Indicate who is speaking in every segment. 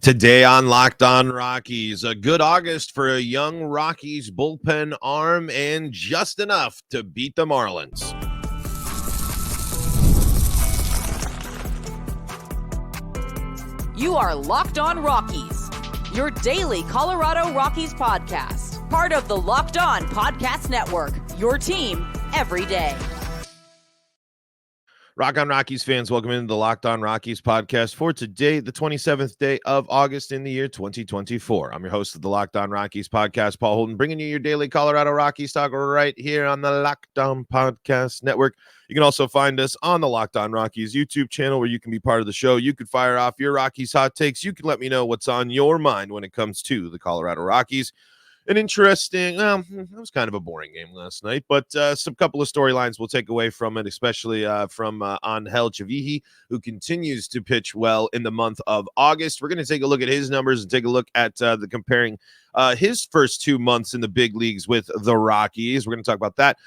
Speaker 1: Today on Locked On Rockies, a good August for a young Rockies bullpen arm and just enough to beat the Marlins.
Speaker 2: You are Locked On Rockies, your daily Colorado Rockies podcast, part of the Locked On Podcast Network, your team every day.
Speaker 1: Rock on Rockies fans, welcome into the Locked On Rockies podcast for today, the 27th day of August in the year 2024. I'm your host of the Locked On Rockies podcast, Paul Holden, bringing you your daily Colorado Rockies talk right here on the Locked On Podcast Network. You can also find us on the Locked On Rockies YouTube channel where you can be part of the show. You could fire off your Rockies hot takes. You can let me know what's on your mind when it comes to the Colorado Rockies. An interesting, it was kind of a boring game last night, but some couple of storylines we'll take away from it, especially from Angel Chavihi, who continues to pitch well in the month of August. We're going to take a look at his numbers and take a look at the comparing his first 2 months in the big leagues with the Rockies. We're going to talk about that.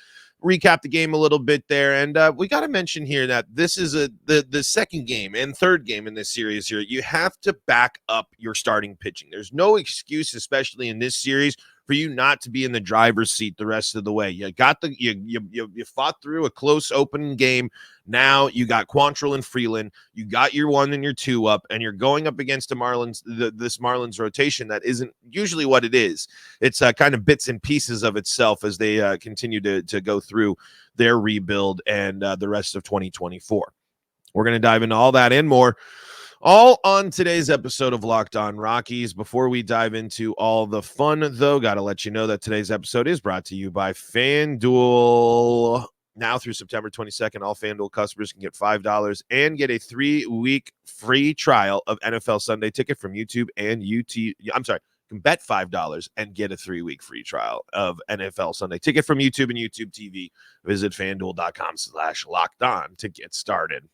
Speaker 1: Recap the game a little bit there, and we got to mention here that this is the second game and third game in this series here. You have to back up your starting pitching. There's no excuse, especially in this series, for you not to be in the driver's seat the rest of the way. You got you fought through a close opening game. Now you got Quantrill and Freeland. You got your 1 and your 2 up, and you're going up against a this Marlins rotation that isn't usually what it is. It's kind of bits and pieces of itself as they continue to go through their rebuild and the rest of 2024. We're going to dive into all that and more, all on today's episode of Locked On Rockies. Before we dive into all the fun, though, got to let you know that today's episode is brought to you by FanDuel. Now through September 22nd, all FanDuel customers can get $5 and get a 3-week free trial of NFL Sunday Ticket from YouTube and can bet $5 and get a 3-week free trial of NFL Sunday Ticket from YouTube and YouTube TV. Visit FanDuel.com/locked-on to get started.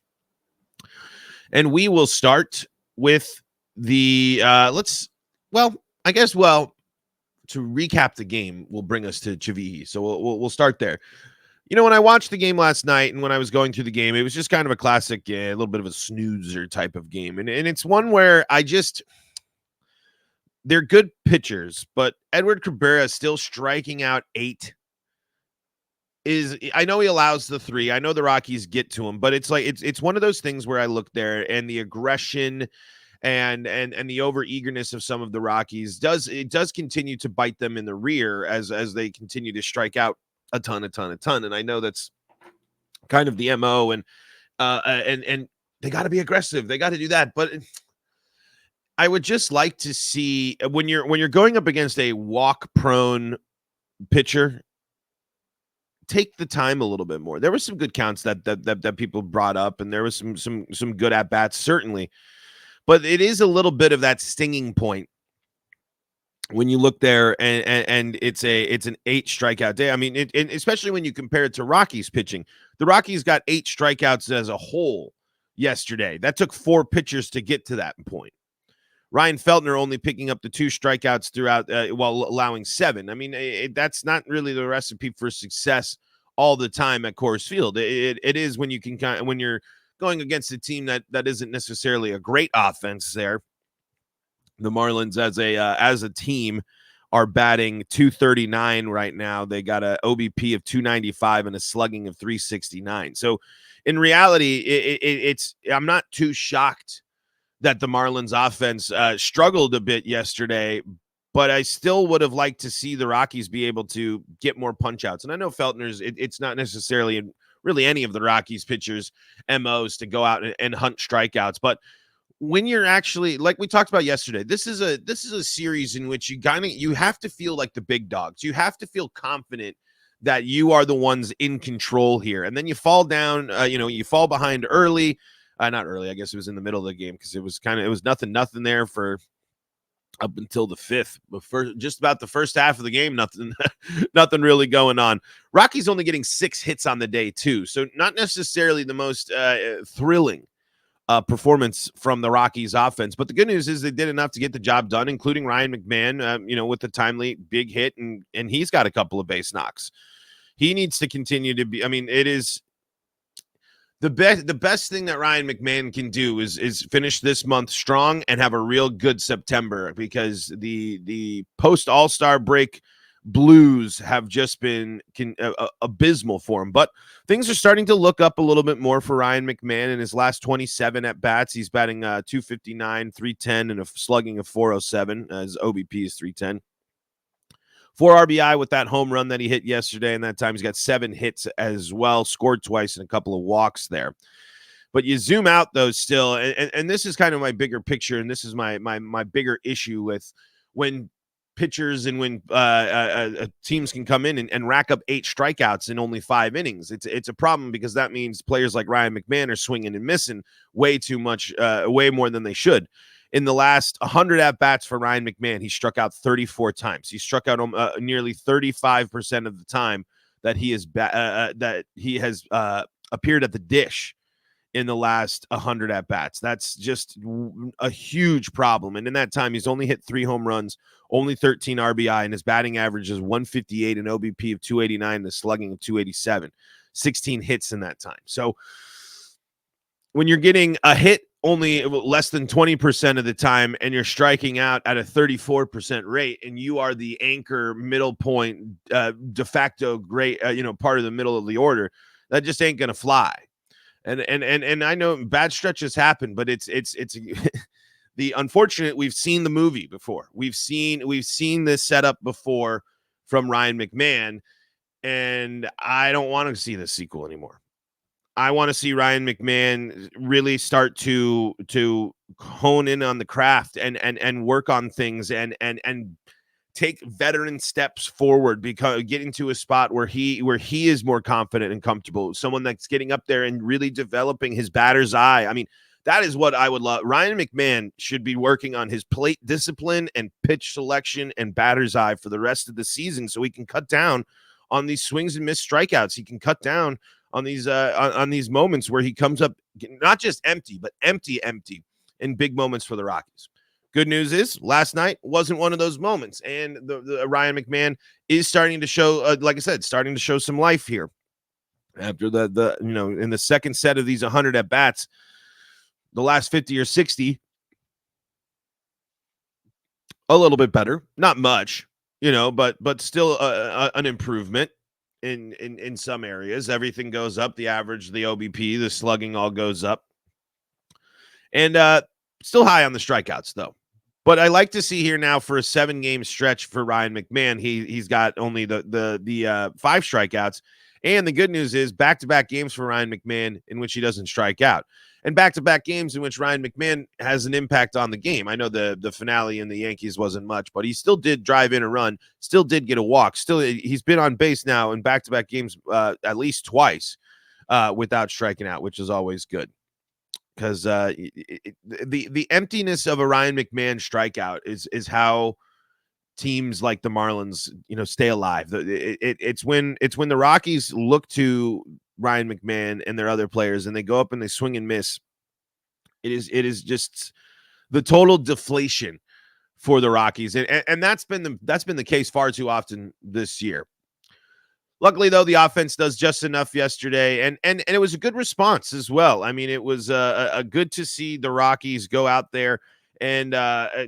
Speaker 1: And we will start with the to recap the game will bring us to Chavihi. So we'll start there. You know, when I watched the game last night and when I was going through the game, it was just kind of a classic, a little bit of a snoozer type of game. And it's one where they're good pitchers, but Edward Cabrera is still striking out 8. I know he allows the 3. I know the Rockies get to him, but it's like it's one of those things where I look there and the aggression and the over-eagerness of some of the Rockies does continue to bite them in the rear as they continue to strike out a ton. And I know that's kind of the MO, and they got to be aggressive. They got to do that, but I would just like to see when you're going up against a walk-prone pitcher, take the time a little bit more. There were some good counts that people brought up, and there was some good at bats, certainly. But it is a little bit of that stinging point when you look there, and it's an 8 strikeout day. I mean, and especially when you compare it to Rockies pitching. The Rockies got 8 strikeouts as a whole yesterday. That took 4 pitchers to get to that point. Ryan Feltner only picking up the 2 strikeouts throughout while allowing 7. I mean, that's not really the recipe for success all the time at Coors Field. It is when you can when you're going against a team that isn't necessarily a great offense there. The Marlins as a team are batting .239 right now. They got a OBP of .295 and a slugging of .369. So in reality, it's I'm not too shocked that the Marlins offense struggled a bit yesterday, but I still would have liked to see the Rockies be able to get more punch outs. And I know Feltner's, it's not necessarily really any of the Rockies pitchers' MOs to go out and hunt strikeouts. But when you're actually, like we talked about yesterday, this is a series in which you have to feel like the big dogs. You have to feel confident that you are the ones in control here. And then you fall down, you fall behind early. Not early, I guess it was in the middle of the game because it was nothing there for up until the 5th. But just about the first half of the game, nothing really going on. Rockies only getting 6 hits on the day too, so not necessarily the most thrilling performance from the Rockies offense. But the good news is they did enough to get the job done, including Ryan McMahon, with the timely big hit, and he's got a couple of base knocks. He needs to continue to be. I mean, it is. The best thing that Ryan McMahon can do is finish this month strong and have a real good September, because the post All-Star break blues have just been abysmal for him. But things are starting to look up a little bit more for Ryan McMahon. In his last 27 at bats, he's batting 259, 310, and a slugging of 407. His OBP is 310. 4 RBI with that home run that he hit yesterday, and that time he's got 7 hits as well, scored twice and a couple of walks there. But you zoom out, though, still, and this is kind of my bigger picture, and this is my bigger issue with when pitchers and when teams can come in and rack up 8 strikeouts in only 5 innings. It's a problem, because that means players like Ryan McMahon are swinging and missing way too much, way more than they should. In the last 100 at-bats for Ryan McMahon, he struck out 34 times. He struck out nearly 35% of the time that he has appeared at the dish in the last 100 at-bats. That's just a huge problem. And in that time, he's only hit 3 home runs, only 13 RBI, and his batting average is 158, an OBP of 289, and a slugging of 287. 16 hits in that time. So when you're getting a hit only less than 20% of the time, and you're striking out at a 34% rate, and you are the anchor, middle point, de facto great, part of the middle of the order, that just ain't gonna fly. And I know bad stretches happen, but it's the unfortunate. We've seen the movie before. We've seen this setup before from Ryan McMahon, and I don't want to see this sequel anymore. I want to see Ryan McMahon really start to hone in on the craft and work on things and take veteran steps forward, because getting to a spot where he is more confident and comfortable, someone that's getting up there and really developing his batter's eye. I mean, that is what I would love. Ryan McMahon should be working on his plate discipline and pitch selection and batter's eye for the rest of the season, so he can cut down on these swings and missed strikeouts. He can cut down on these moments where he comes up not just empty, but empty in big moments for the Rockies. Good news is last night wasn't one of those moments, and the Ryan McMahon is starting to show, like I said, starting to show some life here after the in the second set of these 100 at bats. The last 50 or 60, a little bit better, not much, but still an improvement. In some areas, everything goes up. The average, the OBP, the slugging all goes up. And still high on the strikeouts, though. But I like to see here now for a 7-game stretch for Ryan McMahon, he's got only the 5 strikeouts. And the good news is back-to-back games for Ryan McMahon in which he doesn't strike out. And back-to-back games in which Ryan McMahon has an impact on the game. I know the finale in the Yankees wasn't much, but he still did drive in a run, still did get a walk. Still, he's been on base now in back-to-back games at least twice without striking out, which is always good. Because the emptiness of a Ryan McMahon strikeout is how teams like the Marlins, stay alive. It's when the Rockies look to Ryan McMahon and their other players, and they go up and they swing and miss. It is just the total deflation for the Rockies, and that's been the case far too often this year. Luckily, though, the offense does just enough yesterday, and it was a good response as well. I mean, it was a good to see the Rockies go out there and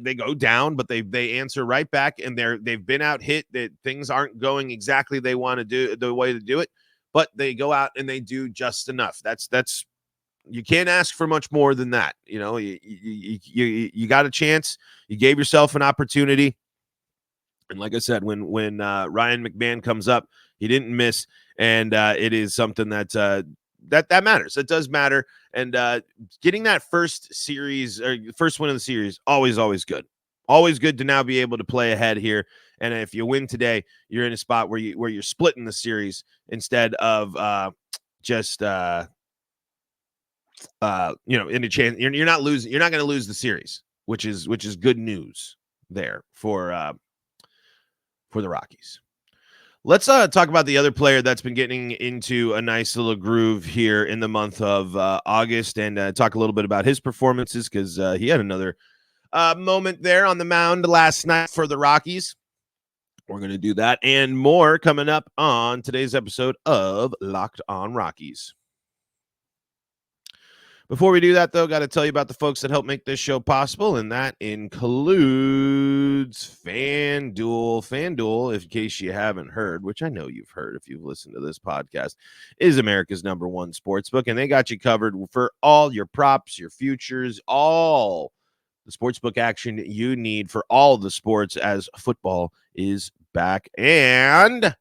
Speaker 1: they go down, but they answer right back, and they've been out hit. That things aren't going exactly they want to do the way to do it, but they go out and they do just enough. That's you can't ask for much more than that. You got a chance. You gave yourself an opportunity, and like I said, when Ryan McMahon comes up, he didn't miss, and it is something that matters. It does matter, and getting that first win of the series, always good. Always good to now be able to play ahead here. And if you win today, you're in a spot where you're splitting the series instead of just in a chance. You're not losing. You're not going to lose the series, which is good news there for the Rockies. Let's talk about the other player that's been getting into a nice little groove here in the month of August, and talk a little bit about his performances, because he had another moment there on the mound last night for the Rockies. We're going to do that and more coming up on today's episode of Locked On Rockies. Before we do that, though, got to tell you about the folks that help make this show possible, and that includes FanDuel. FanDuel, in case you haven't heard, which I know you've heard if you've listened to this podcast, is America's #1 sportsbook, and they got you covered for all your props, your futures, all the sportsbook action you need for all the sports as football is back. And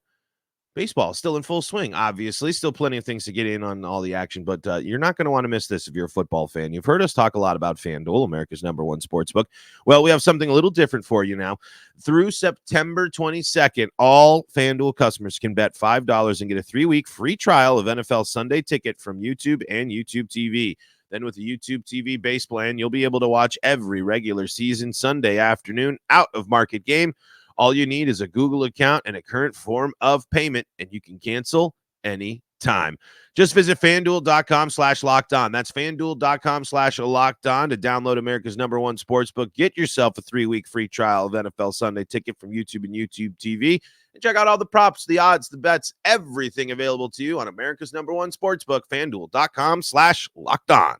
Speaker 1: baseball still in full swing, obviously. Still plenty of things to get in on all the action, but you're not going to want to miss this if you're a football fan. You've heard us talk a lot about FanDuel, America's #1 sportsbook. Well, we have something a little different for you now. Through September 22nd, all FanDuel customers can bet $5 and get a 3-week free trial of NFL Sunday Ticket from YouTube and YouTube TV. Then with the YouTube TV base plan, you'll be able to watch every regular season Sunday afternoon out-of-market game. All you need is a Google account and a current form of payment, and you can cancel any time. Just visit FanDuel.com/lockedon. That's FanDuel.com/lockedon to download America's #1 sportsbook. Get yourself a 3-week free trial of NFL Sunday Ticket from YouTube and YouTube TV. And check out all the props, the odds, the bets, everything available to you on America's #1 sportsbook, FanDuel.com/lockedon.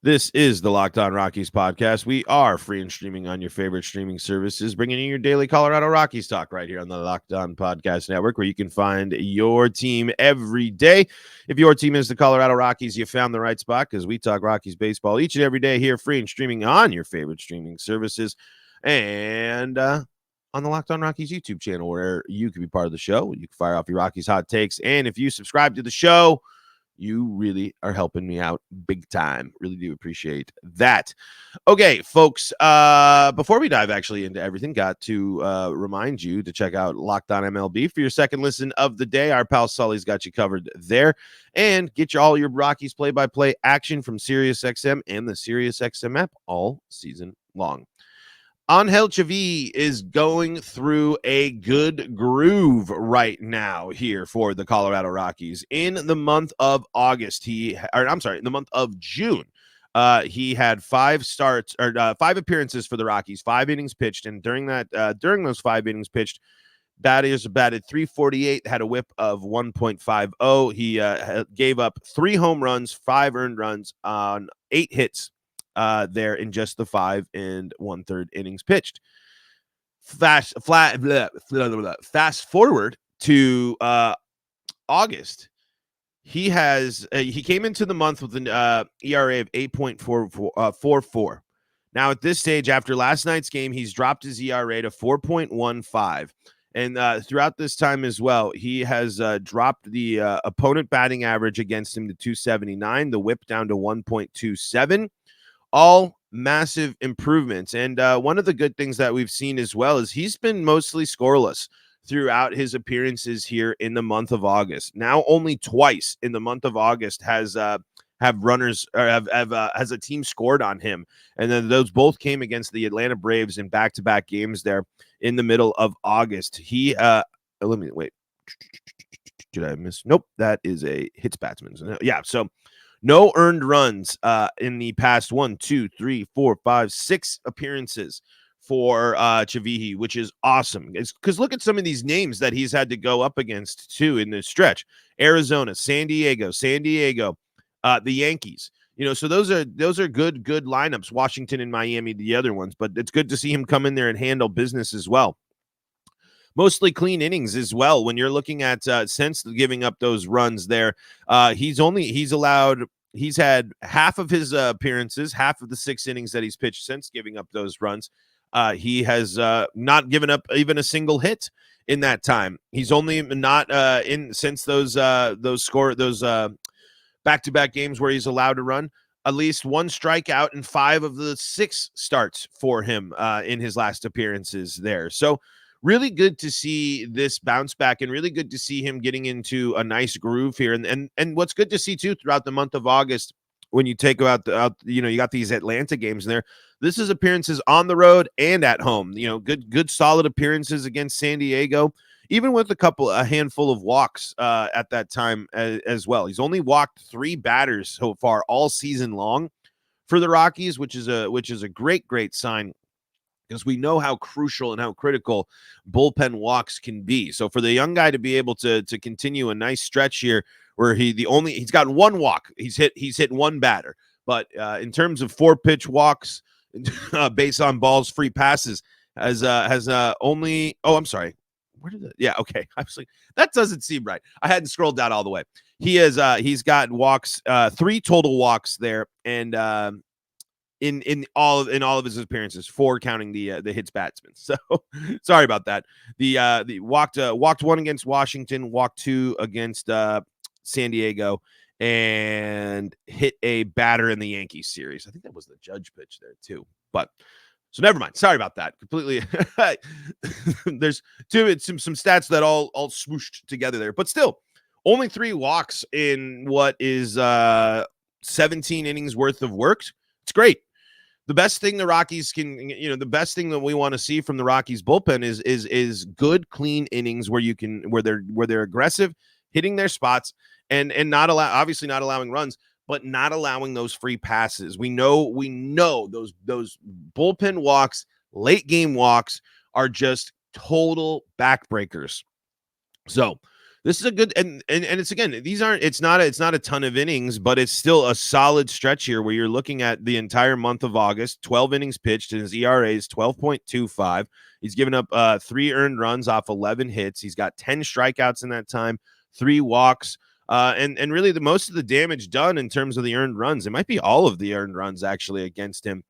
Speaker 1: This is the Locked On Rockies podcast. We are free and streaming on your favorite streaming services, bringing you your daily Colorado Rockies talk right here on the Locked On Podcast Network, where you can find your team every day. If your team is the Colorado Rockies, you found the right spot, because we talk Rockies baseball each and every day here, free and streaming on your favorite streaming services, and on the Locked On Rockies YouTube channel, where you can be part of the show. You can fire off your Rockies hot takes, and if you subscribe to the show, you really are helping me out big time. Really do appreciate that. Okay, folks, before we dive actually into everything, got to remind you to check out Locked On MLB for your second listen of the day. Our pal Sully's got you covered there. And get all your Rockies play-by-play action from SiriusXM and the SiriusXM app all season long. Angel Chavi is going through a good groove right now here for the Colorado Rockies. In the month of in the month of June, he had 5 appearances for the Rockies, 5 innings pitched, and during those 5 innings pitched, batters batted .348, had a whip of 1.50. He gave up 3 home runs, 5 earned runs on 8 hits. There in just the 5 1/3 innings pitched. Fast forward to August. He came into the month with an ERA of 8.44. Now at this stage, after last night's game, he's dropped his ERA to 4.15. And throughout this time as well, he has dropped the opponent batting average against him to 279, the whip down to 1.27. All massive improvements. And one of the good things that we've seen as well is he's been mostly scoreless throughout his appearances here in the month of August. Now only twice in the month of August has has a team scored on him. And then those both came against the Atlanta Braves in back-to-back games there in the middle of August. Did I miss? Nope, that is a hits batsman. Yeah, so no earned runs in the past 6 appearances for Chavihi, which is awesome. It's because look at some of these names that he's had to go up against too in this stretch: Arizona, San Diego, the Yankees. So those are good lineups. Washington and Miami, the other ones, but it's good to see him come in there and handle business as well. Mostly clean innings as well. When you're looking at since giving up those runs there, he's had half of his appearances, half of the 6 innings that he's pitched since giving up those runs. He has not given up even a single hit in that time. He's only not in since those back-to-back games where he's allowed to run at least 1 strikeout in 5 of the 6 starts for him in his last appearances there. So really good to see this bounce back, and really good to see him getting into a nice groove here. And what's good to see too throughout the month of August, when you take out you got these Atlanta games in there. This is appearances on the road and at home. Good solid appearances against San Diego, even with a handful of walks at that time as well. He's only walked 3 batters so far all season long for the Rockies, which is a great sign, because we know how crucial and how critical bullpen walks can be. So for the young guy to be able to continue a nice stretch here where he's gotten one walk, he's hit one batter, but in terms of 4-pitch walks based on balls, free passes, has only, oh, I'm sorry. Where did it? Yeah, okay. I was like, that doesn't seem right. I hadn't scrolled down all the way. He's got walks, 3 total walks there, and in all of his appearances, 4 counting the hits batsman. So sorry about that. The walked 1 against Washington, walked 2 against San Diego, and hit a batter in the Yankees series. I think that was the Judge pitch there too. But so never mind. Sorry about that. Completely. There's some stats that all swooshed together there, but still only 3 walks in what is 17 innings worth of work. It's great. The best thing the Rockies the best thing that we want to see from the Rockies bullpen is good, clean innings where they're aggressive, hitting their spots, and not obviously not allowing runs, but not allowing those free passes. We know those bullpen walks, late game walks are just total backbreakers. So this is a good, and it's, again, it's not a ton of innings, but it's still a solid stretch here where you're looking at the entire month of August, 12 innings pitched, and his ERA is 12.25. He's given up 3 earned runs off 11 hits. He's got 10 strikeouts in that time, 3 walks, and really the most of the damage done in terms of the earned runs, it might be all of the earned runs actually against him,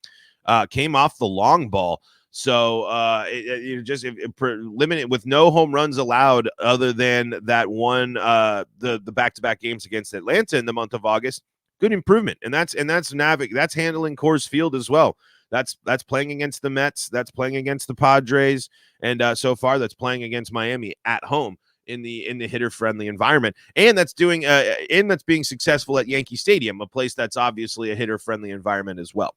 Speaker 1: came off the long ball. So limited with no home runs allowed other than that one, the back-to-back games against Atlanta in the month of August. Good improvement. And that's handling Coors Field as well. That's playing against the Mets. That's playing against the Padres. And so far that's playing against Miami at home in the hitter-friendly environment. And that's being successful at Yankee Stadium, a place that's obviously a hitter-friendly environment as well.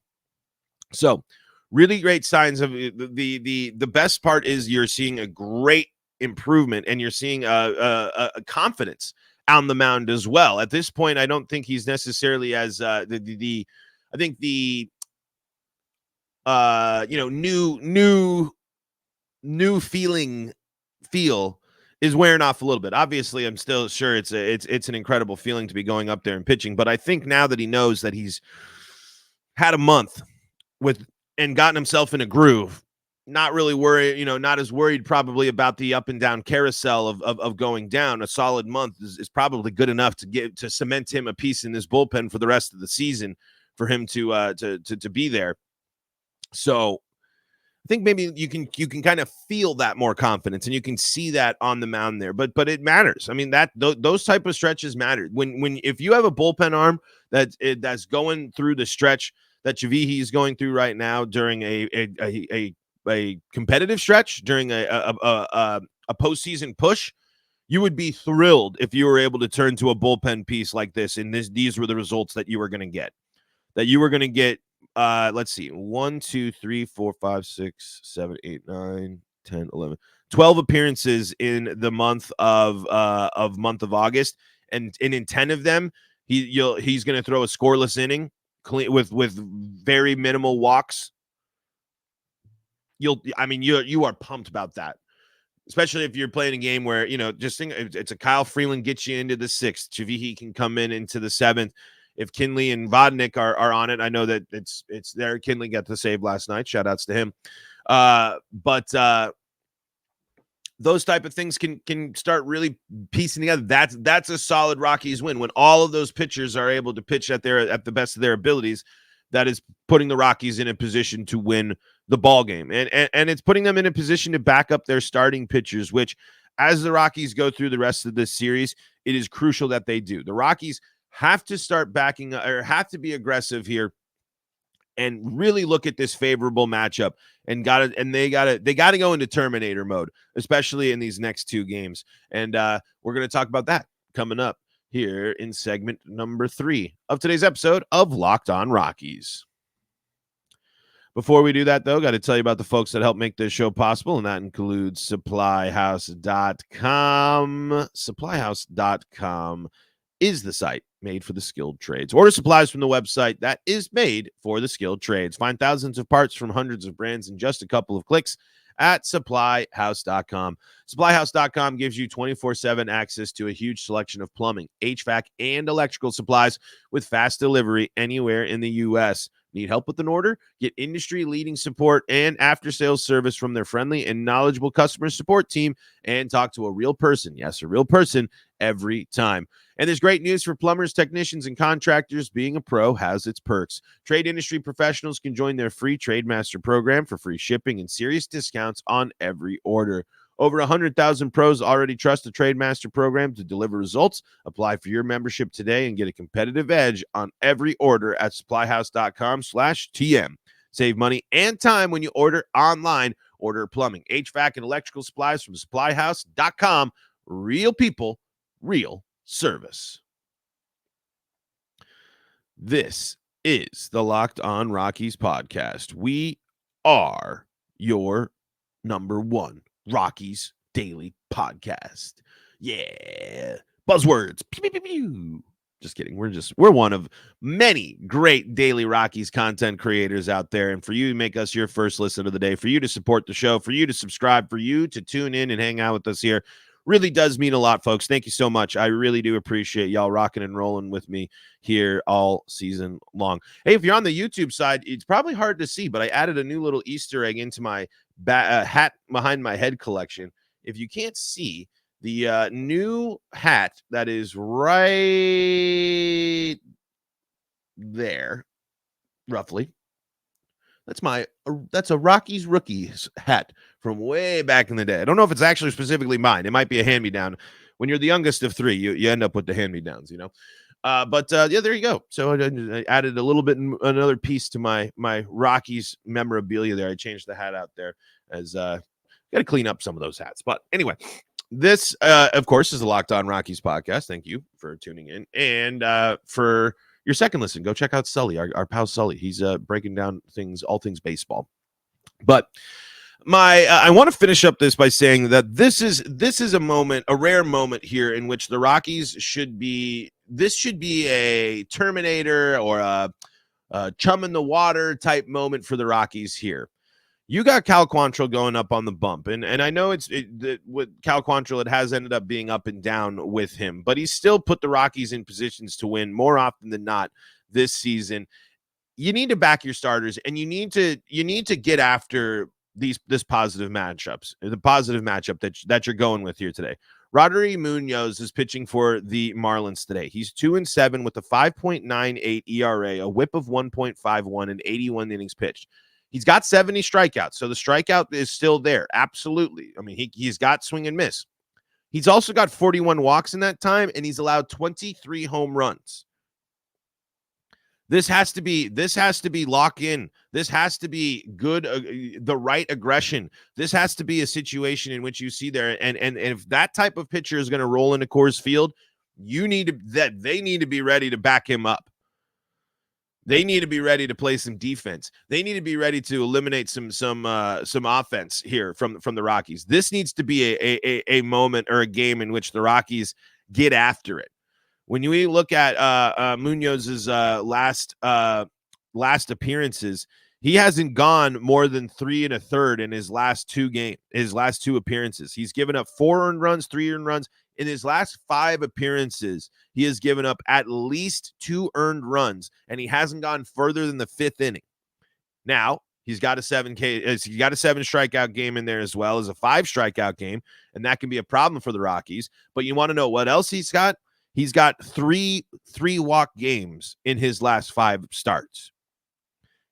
Speaker 1: So really great signs of the best part is you're seeing a great improvement, and you're seeing a confidence on the mound as well. At this point, I don't think he's necessarily as I think the new feel is wearing off a little bit. Obviously, I'm still sure it's an incredible feeling to be going up there and pitching, but I think now that he knows that he's had a month and gotten himself in a groove, not really worried, not as worried probably about the up and down carousel of going down. A solid month is probably good enough to cement him a piece in this bullpen for the rest of the season for him to be there. So I think maybe you can kind of feel that more confidence, and you can see that on the mound there. But it matters. I mean, those type of stretches matter. If you have a bullpen arm that's going through the stretch that Javihi is going through right now during a competitive stretch, during a postseason push, you would be thrilled if you were able to turn to a bullpen piece like this, and these were the results that you were going to get. That you were going to get, let's see, 1, 2, 3, 4, 5, 6, 7, 8, 9, 10, 11, 12 appearances in the month of August, and in 10 of them, he's going to throw a scoreless inning, with very minimal walks. You are pumped about that, especially if you're playing a game where, just think it's a Kyle Freeland gets you into the 6th. Javihi can come into the 7th. If Kinley and Vodnik are on it, I know that it's there. Kinley got the save last night. Shout outs to him. But those type of things can start really piecing together. That's a solid Rockies win when all of those pitchers are able to pitch at the best of their abilities. That is putting the Rockies in a position to win the ball game, and it's putting them in a position to back up their starting pitchers, which, as the Rockies go through the rest of this series, it is crucial that they do. The Rockies have to start backing, or have to be aggressive here, and really look at this favorable matchup, and they gotta go into Terminator mode, especially in these next 2 games. And we're going to talk about that coming up here in segment number 3 of today's episode of Locked On Rockies. Before we do that, though, got to tell you about the folks that help make this show possible, and that includes SupplyHouse.com. SupplyHouse.com is the site made for the skilled trades. Order supplies from the website that is made for the skilled trades. Find thousands of parts from hundreds of brands in just a couple of clicks at SupplyHouse.com. SupplyHouse.com gives you 24/7 access to a huge selection of plumbing, HVAC, and electrical supplies with fast delivery anywhere in the U.S. Need help with an order? Get industry-leading support and after-sales service from their friendly and knowledgeable customer support team, and talk to a real person, yes, a real person, every time. And there's great news for plumbers, technicians, and contractors. Being a pro has its perks. Trade industry professionals can join their free Trade Master program for free shipping and serious discounts on every order. Over 100,000 pros already trust the Trade Master program to deliver results. Apply for your membership today and get a competitive edge on every order at supplyhouse.com/TM. Save money and time when you order online. Order plumbing, HVAC, and electrical supplies from supplyhouse.com. Real people, real service. This is the Locked On Rockies podcast. We are your number one Rockies daily podcast. Yeah. Buzzwords. Pew, pew, pew, pew. Just kidding. We're one of many great daily Rockies content creators out there. And for you to make us your first listen of the day, for you to support the show, for you to subscribe, for you to tune in and hang out with us here, really does mean a lot, folks. Thank you so much. I really do appreciate y'all rocking and rolling with me here all season long. Hey, if you're on the YouTube side, it's probably hard to see, but I added a new little Easter egg into my hat behind my head collection. If you can't see, the new hat that is right there, roughly, that's a Rockies Rookies hat from way back in the day. I don't know if it's actually specifically mine. It might be a hand-me-down. When you're the youngest of three, you end up with the hand-me-downs, you know. But yeah, there you go. So I added a little bit, another piece to my Rockies memorabilia there. I changed the hat out there as got to clean up some of those hats. But anyway, this of course is the Locked On Rockies podcast. Thank you for tuning in, and for your second listen, go check out Sully, our pal Sully. He's breaking down all things baseball. But I want to finish up this by saying that this is a rare moment here in which the Rockies should be a Terminator or a chum in the water type moment for the Rockies here. You got Cal Quantrill going up on the bump, and I know with Cal Quantrill, it has ended up being up and down with him, but he's still put the Rockies in positions to win more often than not this season. You need to back your starters, and you need to get after this positive matchup that you're going with here today. Rodri Munoz is pitching for the Marlins today. He's 2-7 with a 5.98 ERA, a WHIP of 1.51, and 81 innings pitched. He's got 70 strikeouts, so the strikeout is still there. Absolutely. I mean, he's got swing and miss. He's also got 41 walks in that time, and he's allowed 23 home runs. This has to be lock in. This has to be good, the right aggression. This has to be a situation in which you see there, and if that type of pitcher is going to roll into Coors Field, they need to be ready to back him up. They need to be ready to play some defense. They need to be ready to eliminate some offense here from the Rockies. This needs to be a moment or a game in which the Rockies get after it. When you look at Munoz's last appearances, he hasn't gone more than 3 1/3 in his last two appearances. He's given up 4 earned runs, 3 earned runs. In his last 5 appearances, he has given up at least 2 earned runs, and he hasn't gone further than the 5th inning. Now, he's got a 7 strikeout game in there as well as a 5 strikeout game, and that can be a problem for the Rockies. But you want to know what else he's got? He's got 3 walk games in his last 5 starts.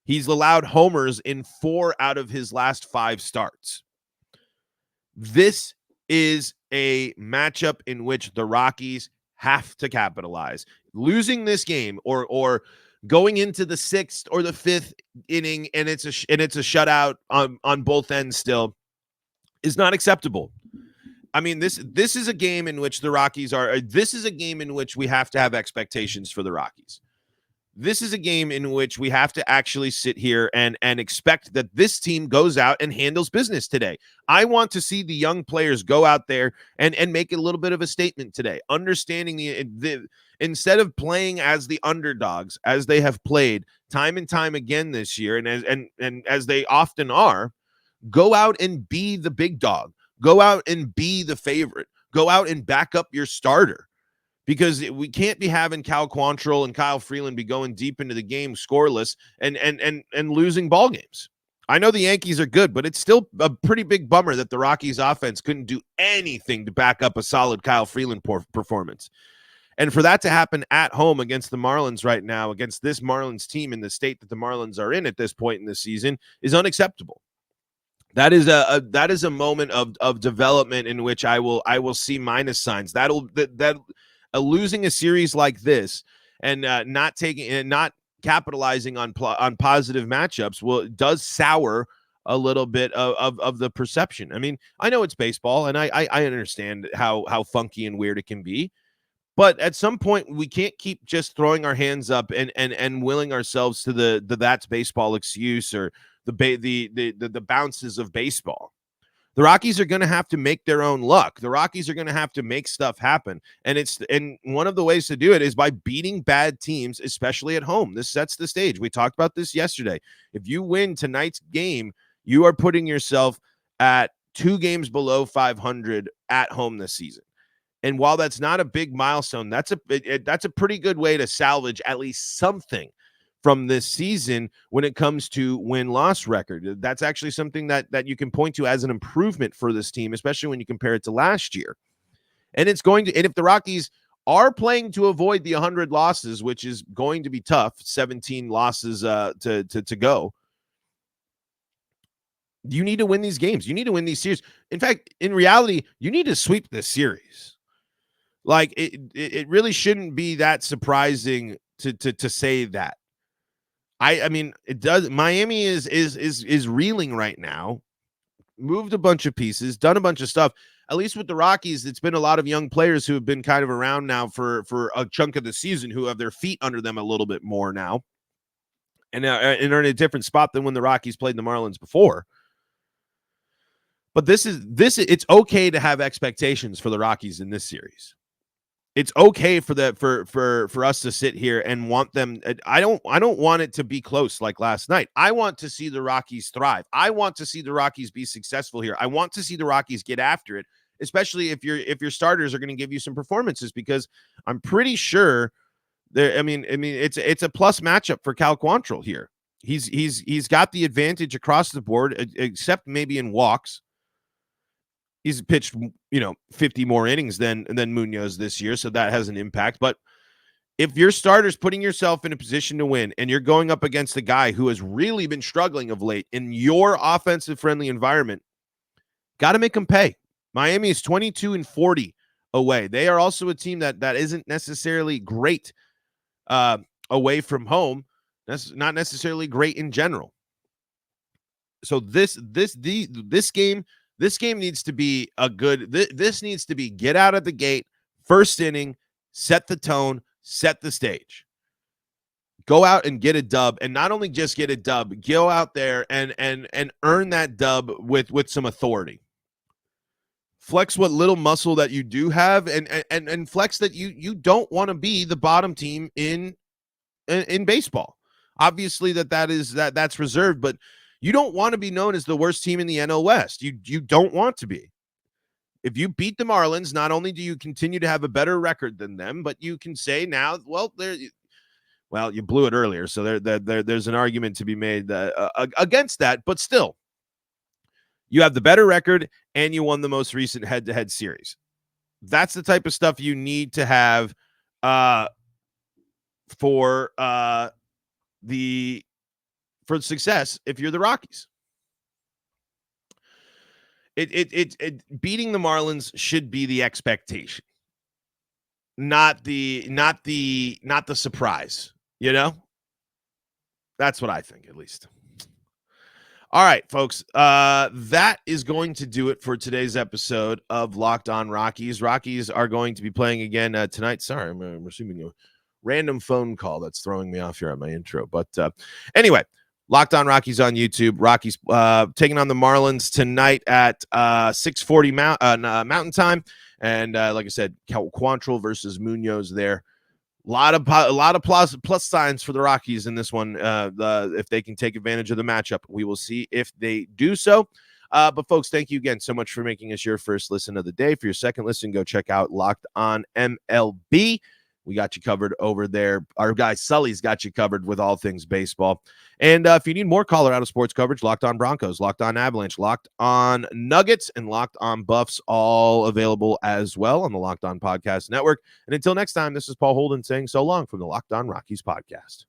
Speaker 1: He's allowed homers in 4 out of his last 5 starts. This is a matchup in which the Rockies have to capitalize. Losing this game or going into the 6th or the 5th inning and it's a shutout on both ends still is not acceptable. I mean, this is a game in which the Rockies this is a game in which we have to have expectations for the Rockies. This is a game in which we have to actually sit here and expect that this team goes out and handles business today. I want to see the young players go out there and make a little bit of a statement today, understanding the instead of playing as the underdogs as they have played time and time again this year, and as they often are, go out and be the big dog. Go out and be the favorite. Go out and back up your starter. Because we can't be having Cal Quantrill and Kyle Freeland be going deep into the game scoreless and losing ball games. I know the Yankees are good, but it's still a pretty big bummer that the Rockies offense couldn't do anything to back up a solid Kyle Freeland performance. And for that to happen at home against the Marlins right now, against this Marlins team in the state that the Marlins are in at this point in the season, is unacceptable. That is a moment of development in which I will see minus signs. That losing a series like this and not capitalizing on positive matchups does sour a little bit of the perception. I mean, I know it's baseball, and I understand how funky and weird it can be, but at some point we can't keep just throwing our hands up and willing ourselves to the that's baseball excuse or the bounces of baseball. The Rockies are going to have to make their own luck. The Rockies are going to have to make stuff happen. And one of the ways to do it is by beating bad teams, especially at home. This sets the stage. We talked about this yesterday. If you win tonight's game, you are putting yourself at 2 games below 500 at home this season. And while that's not a big milestone, that's a pretty good way to salvage at least something from this season when it comes to win-loss record. That's actually something that you can point to as an improvement for this team, especially when you compare it to last year. And it's going to, and if the Rockies are playing to avoid the 100 losses, which is going to be tough, 17 losses to go, you need to win these games. You need to win these series. In fact, in reality, you need to sweep this series. Like it really shouldn't be that surprising to say that. I mean, it does. Miami is reeling right now. Moved a bunch of pieces, done a bunch of stuff. At least with the Rockies, it's been a lot of young players who have been kind of around now for a chunk of the season, who have their feet under them a little bit more now, and are in a different spot than when the Rockies played the Marlins before. But this is it's okay to have expectations for the Rockies in this series. It's okay for us to sit here and want them. I don't want it to be close like last night. I want to see the Rockies thrive. I want to see the Rockies be successful here. I want to see the Rockies get after it, especially if your starters are going to give you some performances, because I'm pretty sure there. I mean, it's a plus matchup for Cal Quantrill here. He's got the advantage across the board, except maybe in walks. He's pitched, 50 more innings than Munoz this year, so that has an impact. But if your starter's putting yourself in a position to win, and you're going up against a guy who has really been struggling of late in your offensive-friendly environment, got to make him pay. Miami is 22-40 away. They are also a team that isn't necessarily great away from home. That's not necessarily great in general. So this game. This game needs to be this needs to be get out of the gate, first inning, set the tone, set the stage. Go out and get a dub, and not only just get a dub, go out there and earn that dub with some authority. Flex what little muscle that you do have, and flex that you don't want to be the bottom team in baseball. Obviously that's reserved, but you don't want to be known as the worst team in the NL West. You don't want to be. If you beat the Marlins, not only do you continue to have a better record than them, but you can say now, you blew it earlier, so there's an argument to be made against that. But still, you have the better record, and you won the most recent head-to-head series. That's the type of stuff you need to have for success if you're the Rockies. Beating the Marlins should be the expectation, not the surprise. That's what I think, at least. All right, folks, that is going to do it for today's episode of Locked On Rockies. Rockies are going to be playing again tonight. Sorry, I'm assuming random phone call that's throwing me off here on my intro. But anyway, Locked On Rockies on YouTube. Rockies taking on the Marlins tonight at 6:40 Mountain Time. And like I said, Quantrill versus Munoz there. A lot of plus signs for the Rockies in this one. If they can take advantage of the matchup, we will see if they do so. But folks, thank you again so much for making us your first listen of the day. For your second listen, go check out Locked On MLB. We got you covered over there. Our guy Sully's got you covered with all things baseball. And if you need more Colorado sports coverage, Locked On Broncos, Locked On Avalanche, Locked On Nuggets, and Locked On Buffs, all available as well on the Locked On Podcast Network. And until next time, this is Paul Holden saying so long from the Locked On Rockies podcast.